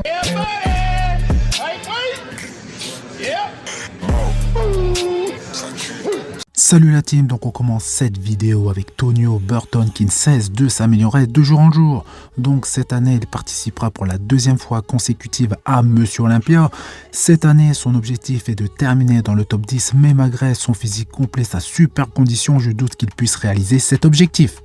Yeah, buddy. Hey, wait. Yeah. Salut la team, donc on commence cette vidéo avec Tonio Burton qui ne cesse de s'améliorer de jour en jour. Donc cette année, il participera pour la deuxième fois consécutive à Monsieur Olympia. Cette année, son objectif est de terminer dans le top 10, mais malgré son physique complet, sa super condition, je doute qu'il puisse réaliser cet objectif.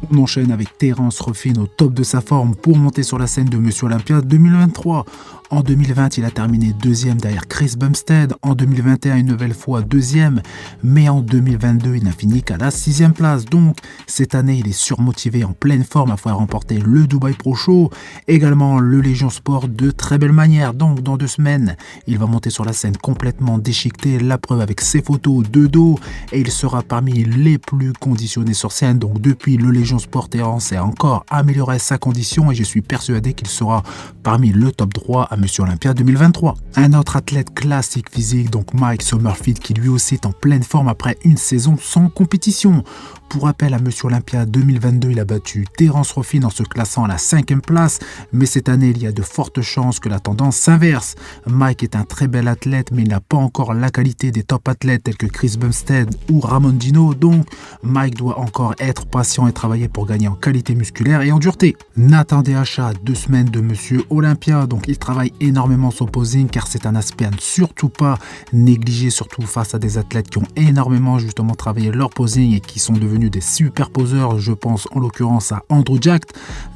On enchaîne avec Terence Ruffin au top de sa forme pour monter sur la scène de Monsieur Olympia 2023. En 2020, il a terminé deuxième derrière Chris Bumstead. En 2021, une nouvelle fois deuxième. Mais en 2022, il n'a fini qu'à la 6e place. Donc, cette année, il est surmotivé, en pleine forme, afin de remporter le Dubai Pro Show. Également, le Légion Sport de très belle manière. Donc, dans 2 semaines, il va monter sur la scène complètement déchiqueté. La preuve avec ses photos de dos. Et il sera parmi les plus conditionnés sur scène. Donc, depuis le Légion Sport, Terence a encore amélioré sa condition. Et je suis persuadé qu'il sera parmi le top 3 à Monsieur Olympia 2023. Un autre athlète classique physique, donc Mike Summerfield, qui lui aussi est en pleine forme après une saison sans compétition. Pour rappel, à Monsieur Olympia 2022, il a battu Terence Ruffin en se classant à la 5e place, mais cette année, il y a de fortes chances que la tendance s'inverse. Mike est un très bel athlète, mais il n'a pas encore la qualité des top athlètes tels que Chris Bumstead ou Ramon Dino, donc Mike doit encore être patient et travailler pour gagner en qualité musculaire et en dureté. Nathan DHA, 2 semaines de Monsieur Olympia, donc il travaille énormément son posing car c'est un aspect à ne surtout pas négliger, surtout face à des athlètes qui ont énormément justement travaillé leur posing et qui sont devenus des super poseurs. Je pense en l'occurrence à Andrew Jack.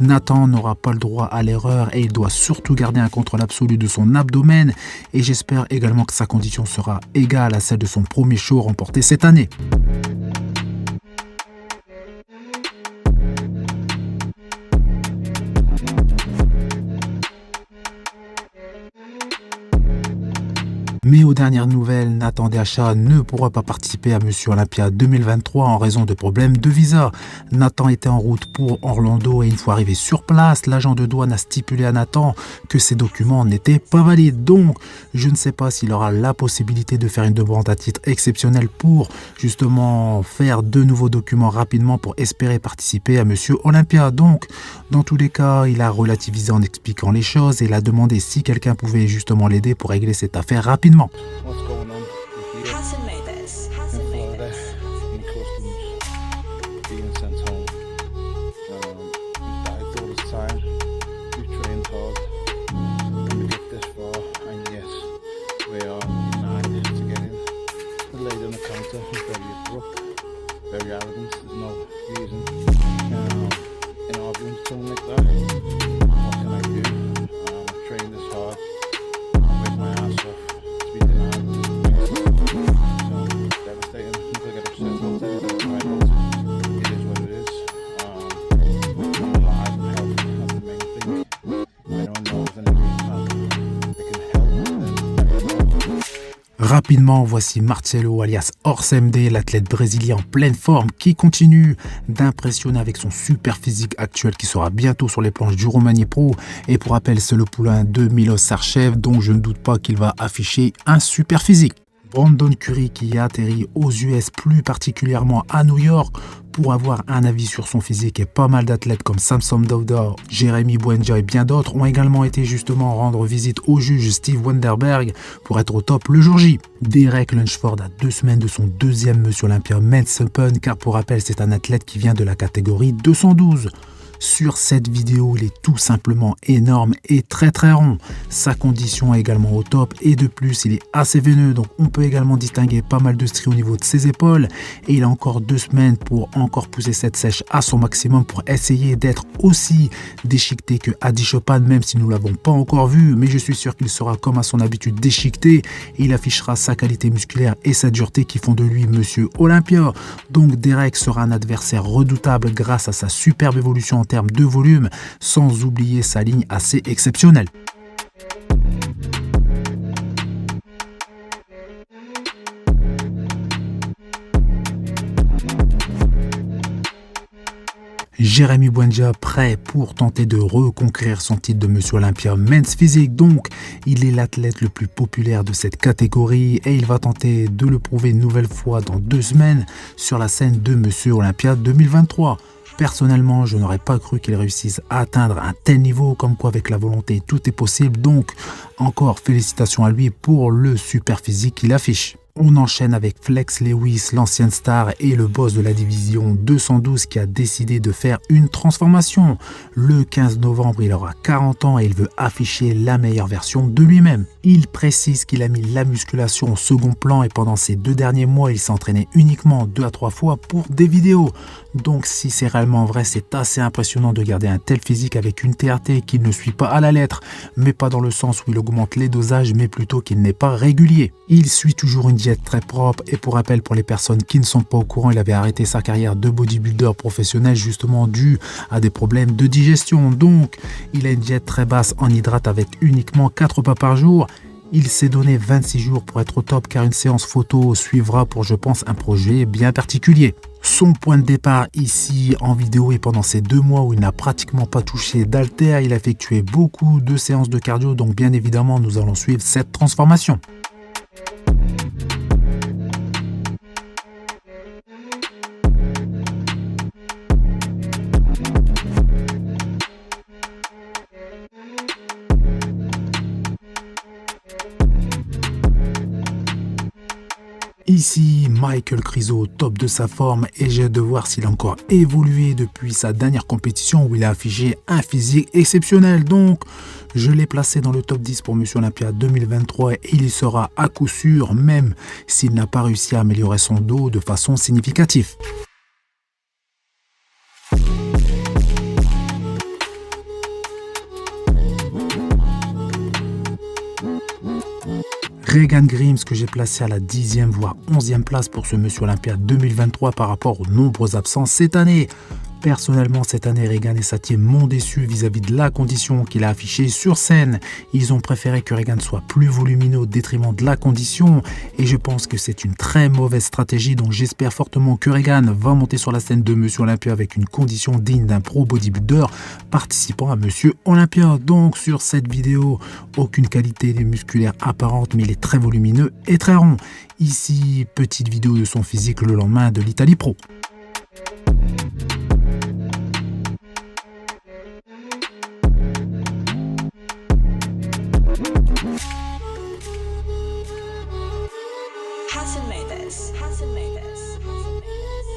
Nathan n'aura pas le droit à l'erreur et il doit surtout garder un contrôle absolu de son abdomen, et j'espère également que sa condition sera égale à celle de son premier show remporté cette année. Mais aux dernières nouvelles, Nathan DHA ne pourra pas participer à Monsieur Olympia 2023 en raison de problèmes de visa. Nathan était en route pour Orlando et une fois arrivé sur place, l'agent de douane a stipulé à Nathan que ses documents n'étaient pas valides. Donc, je ne sais pas s'il aura la possibilité de faire une demande à titre exceptionnel pour justement faire de nouveaux documents rapidement pour espérer participer à Monsieur Olympia. Donc, dans tous les cas, il a relativisé en expliquant les choses et il a demandé si quelqu'un pouvait justement l'aider pour régler cette affaire rapidement. What's going on with you Hassan made this. in Hassan made Florida this. in customs being sent home? We've died all this time, we've trained hard, and we get this far, and yes, we are united to get in. The lady on the counter was very abrupt, very arrogant. There's no reason in arguing with someone like that. What can I do? I've trained this hard, I worked my ass off. Rapidement, voici Marcelo alias Horse MD, l'athlète brésilien en pleine forme qui continue d'impressionner avec son super physique actuel qui sera bientôt sur les planches du Romani Pro. Et pour rappel, c'est le poulain de Milos Sarcev, donc je ne doute pas qu'il va afficher un super physique. Brandon Curry qui a atterri aux US, plus particulièrement à New York, pour avoir un avis sur son physique, et pas mal d'athlètes comme Samson Dauda, Jérémy Buendia et bien d'autres ont également été justement rendre visite au juge Steve Wenderberg pour être au top le jour J. Derek Lunsford a 2 semaines de son 2e Monsieur Olympia Men's Open, car pour rappel c'est un athlète qui vient de la catégorie 212. Sur cette vidéo, il est tout simplement énorme et très rond. Sa condition est également au top et de plus, il est assez veineux. Donc on peut également distinguer pas mal de stries au niveau de ses épaules. Et il a encore 2 semaines pour encore pousser cette sèche à son maximum pour essayer d'être aussi déchiqueté que Adi Chopin, même si nous ne l'avons pas encore vu. Mais je suis sûr qu'il sera comme à son habitude déchiqueté. Et il affichera sa qualité musculaire et sa dureté qui font de lui Monsieur Olympia. Donc Derek sera un adversaire redoutable grâce à sa superbe évolution en termes de volume, sans oublier sa ligne assez exceptionnelle. Jérémy Buendja prêt pour tenter de reconquérir son titre de Monsieur Olympia Men's Physique. Donc, il est l'athlète le plus populaire de cette catégorie et il va tenter de le prouver une nouvelle fois dans 2 semaines sur la scène de Monsieur Olympia 2023. Personnellement, je n'aurais pas cru qu'il réussisse à atteindre un tel niveau, comme quoi avec la volonté tout est possible. Donc, encore félicitations à lui pour le super physique qu'il affiche. On enchaîne avec Flex Lewis, l'ancienne star et le boss de la division 212 qui a décidé de faire une transformation. Le 15 novembre, il aura 40 ans et il veut afficher la meilleure version de lui-même. Il précise qu'il a mis la musculation au second plan et pendant ces 2 derniers mois, il s'entraînait uniquement 2 à 3 fois pour des vidéos. Donc si c'est réellement vrai, c'est assez impressionnant de garder un tel physique avec une TRT qu'il ne suit pas à la lettre, mais pas dans le sens où il augmente les dosages, mais plutôt qu'il n'est pas régulier. Il suit toujours une diète très propre et pour rappel pour les personnes qui ne sont pas au courant, il avait arrêté sa carrière de bodybuilder professionnel justement dû à des problèmes de digestion. Donc il a une diète très basse en hydrates avec uniquement 4 repas par jour. Il s'est donné 26 jours pour être au top car une séance photo suivra pour je pense un projet bien particulier. Son point de départ ici en vidéo et pendant ces 2 mois où il n'a pratiquement pas touché d'haltère, il a effectué beaucoup de séances de cardio, donc bien évidemment nous allons suivre cette transformation. Ici, Michael Krizo au top de sa forme et j'ai hâte de voir s'il a encore évolué depuis sa dernière compétition où il a affiché un physique exceptionnel. Donc, je l'ai placé dans le top 10 pour Monsieur Olympia 2023 et il y sera à coup sûr, même s'il n'a pas réussi à améliorer son dos de façon significative. Regan Grimes que j'ai placé à la 10e voire 11e place pour ce Monsieur Olympia 2023 par rapport aux nombreux absents cette année. Personnellement, cette année, Regan et sa team m'ont déçu vis-à-vis de la condition qu'il a affichée sur scène. Ils ont préféré que Regan soit plus volumineux au détriment de la condition et je pense que c'est une très mauvaise stratégie, donc j'espère fortement que Regan va monter sur la scène de Monsieur Olympia avec une condition digne d'un pro bodybuilder participant à Monsieur Olympia. Donc sur cette vidéo, aucune qualité musculaire apparente, mais il est très volumineux et très rond. Ici, petite vidéo de son physique le lendemain de l'Italie Pro. Hassan made this. Hassan made this. Hassan made this.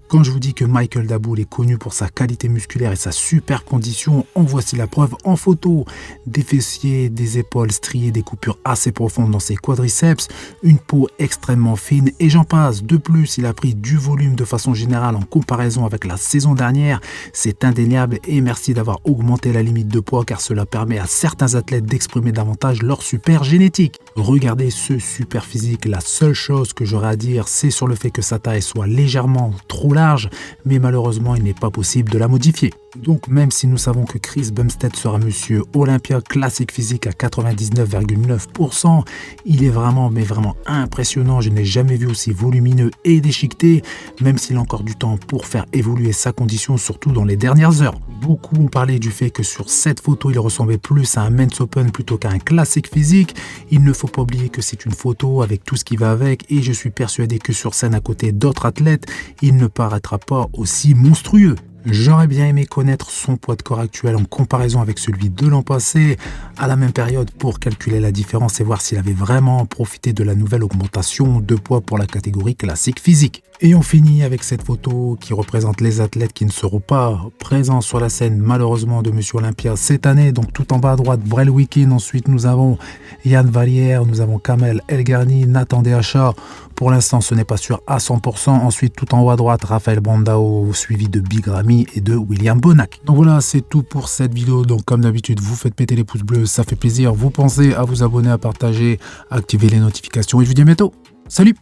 Quand je vous dis que Michael Daboul est connu pour sa qualité musculaire et sa super condition, en voici la preuve en photo. Des fessiers, des épaules striées, des coupures assez profondes dans ses quadriceps, une peau extrêmement fine et j'en passe. De plus, il a pris du volume de façon générale en comparaison avec la saison dernière. C'est indéniable et merci d'avoir augmenté la limite de poids car cela permet à certains athlètes d'exprimer davantage leur super génétique. Regardez ce super physique, la seule chose que j'aurais à dire, c'est sur le fait que sa taille soit légèrement trop large, mais malheureusement il n'est pas possible de la modifier. Donc même si nous savons que Chris Bumstead sera Monsieur Olympia classique physique à 99,9%, il est vraiment impressionnant. Je n'ai jamais vu aussi volumineux et déchiqueté, même s'il a encore du temps pour faire évoluer sa condition, surtout dans les dernières heures. Beaucoup ont parlé du fait que sur cette photo, il ressemblait plus à un Men's Open plutôt qu'à un classique physique. Il ne faut pas oublier que c'est une photo avec tout ce qui va avec et je suis persuadé que sur scène à côté d'autres athlètes, il ne paraîtra pas aussi monstrueux. J'aurais bien aimé connaître son poids de corps actuel en comparaison avec celui de l'an passé à la même période pour calculer la différence et voir s'il avait vraiment profité de la nouvelle augmentation de poids pour la catégorie classique physique. Et on finit avec cette photo qui représente les athlètes qui ne seront pas présents sur la scène malheureusement de Monsieur Olympia cette année. Donc tout en bas à droite, Brel Wikin. Ensuite nous avons Yann Vallière, nous avons Kamel Elgarni, Nathan Dehacha. Pour l'instant ce n'est pas sûr à 100%. Ensuite tout en haut à droite, Raphaël Brandao suivi de Big Ramy et de William Bonac. Donc voilà, c'est tout pour cette vidéo. Donc comme d'habitude, vous faites péter les pouces bleus, ça fait plaisir. Vous pensez à vous abonner, à partager, à activer les notifications et je vous dis à bientôt. Salut!